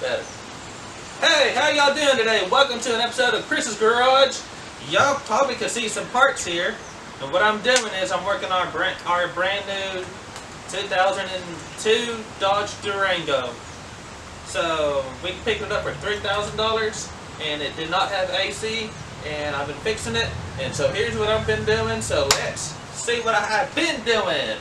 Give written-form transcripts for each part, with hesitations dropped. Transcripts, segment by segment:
Better. Hey, how y'all doing today? Welcome to an episode of Chris's Garage. Y'all probably can see some parts here. And what I'm doing is I'm working on our brand new 2002 Dodge Durango. So we picked it up for $3,000 and it did not have AC, and I've been fixing it. And so here's what I've been doing. So let's see what I have been doing.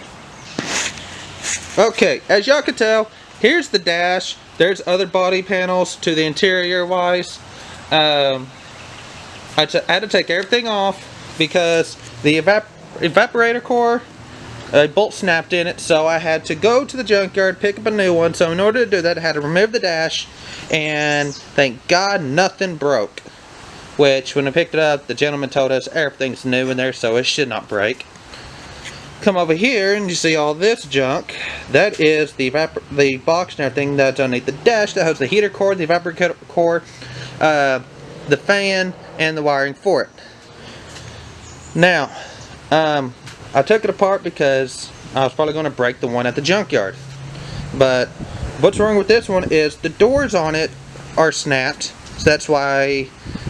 Okay, as y'all can tell, here's the dash. There's other body panels to the interior wise. I had to take everything off because the evaporator core, a bolt snapped in it, so I had to go to the junkyard, pick up a new one. So in order to do that, I had to remove the dash, and thank God nothing broke. Which, when I picked it up, the gentleman told us everything's new in there, so it should not break. Come over here and you see all this junk. That is the box and everything that's underneath the dash. That has the heater core, the evaporator core, the fan, and the wiring for it. Now, I took it apart because I was probably going to break the one at the junkyard. But what's wrong with this one is the doors on it are snapped. So that's why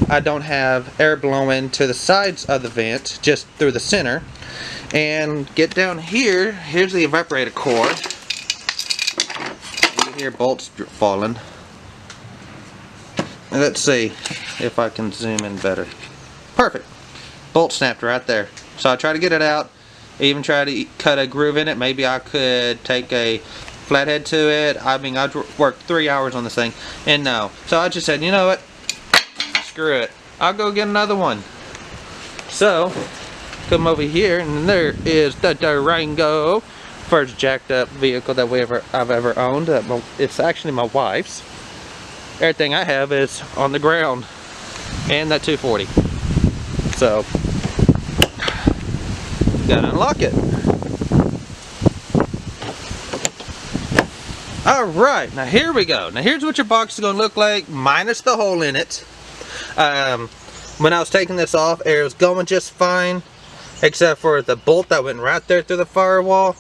I don't have air blowing to the sides of the vent, just through the center. And get down here, here's the evaporator core. You hear bolts falling. Let's see if I can zoom in better. Perfect. Bolt snapped right there. So I tried to get it out. Even tried to cut a groove in it. Maybe I could take a flathead to it. I mean, I worked 3 hours on this thing, and no. So I just said, you know what? Screw it. I'll go get another one. So come over here, and there is the Durango, first jacked up vehicle that I've ever owned. It's actually my wife's. Everything I have is on the ground, and that 240. So gotta unlock it. All right, now here we go. Now here's what your box is gonna look like, minus the hole in it. When I was taking this off, air was going just fine, except for the bolt that went right there through the firewall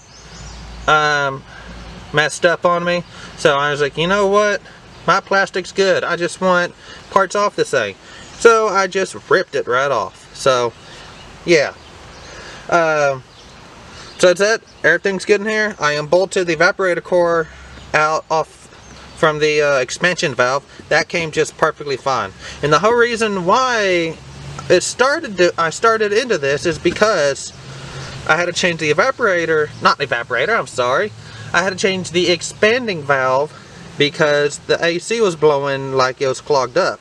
messed up on me. So I was like, you know what, my plastic's good, I just want parts off this thing. So I just ripped it right off. So yeah, so that's it. Everything's good in here. I unbolted the evaporator core off from the expansion valve. That came just perfectly fine. And the whole reason why I started into this is because I had to change the I had to change the expanding valve because the AC was blowing like it was clogged up.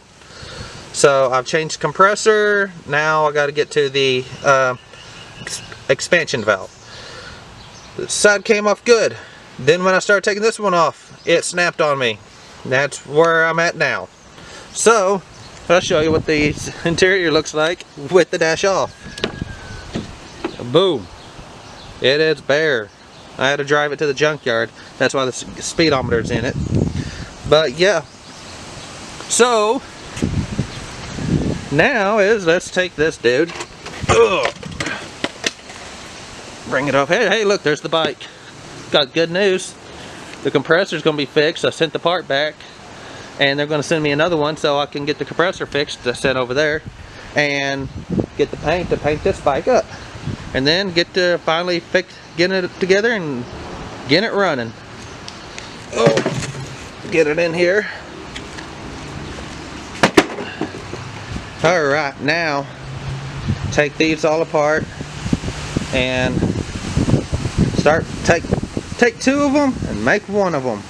So I've changed the compressor. Now I got to get to the expansion valve. The side came off good. Then when I started taking this one off, it snapped on me. That's where I'm at now. So I'll show you what the interior looks like with the dash off. Boom. It is bare. I had to drive it to the junkyard. That's why the speedometer's in it. But yeah. So now let's take this dude. Ugh. Bring it off. Hey, look, there's the bike. Got good news. The compressor's going to be fixed. I sent the part back, and they're going to send me another one so I can get the compressor fixed to send over there and get the paint to paint this bike up, and then get to finally get it together and get it running. Oh, get it in here. Alright, now take these all apart and take two of them and make one of them.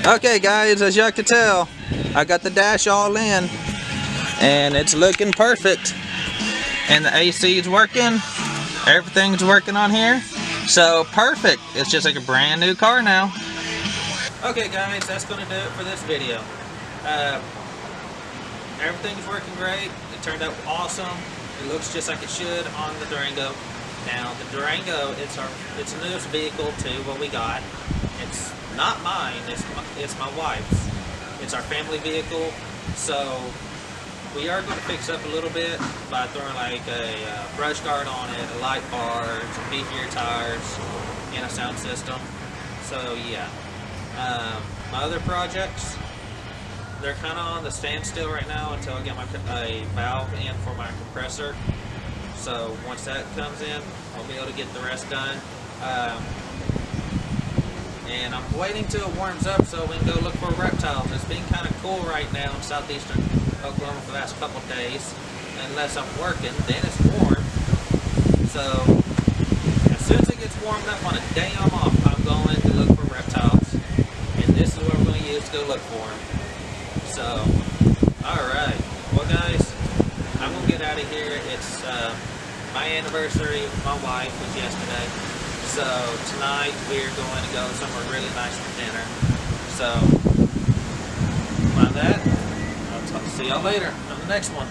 Okay guys, as y'all can tell, I got the dash all in and it's looking perfect. And the AC is working, everything's working on here. So perfect, it's just like a brand new car now. Okay guys, that's going to do it for this video. Everything's working great, it turned out awesome. It looks just like it should on the Durango. Now the Durango, it's the newest vehicle to what we got. It's not mine, it's my wife's. It's our family vehicle, so we are going to fix up a little bit by throwing like a brush guard on it, a light bar, some beefier tires, and a sound system. So yeah, my other projects, they're kind of on the standstill right now until I get a valve in for my compressor. So once that comes in, I'll be able to get the rest done. And I'm waiting till it warms up so we can go look for reptiles. It's been kind of cool right now in southeastern Oklahoma for the last couple of days. Unless I'm working, then it's warm. So as soon as it gets warmed up on a day I'm off, I'm going to look for reptiles. And this is what we're going to use to go look for them. So, alright. Well guys, I'm going to get out of here. It's my anniversary with my wife was yesterday. So tonight we're going to go somewhere really nice for dinner. So, by that, I'll see y'all later on the next one.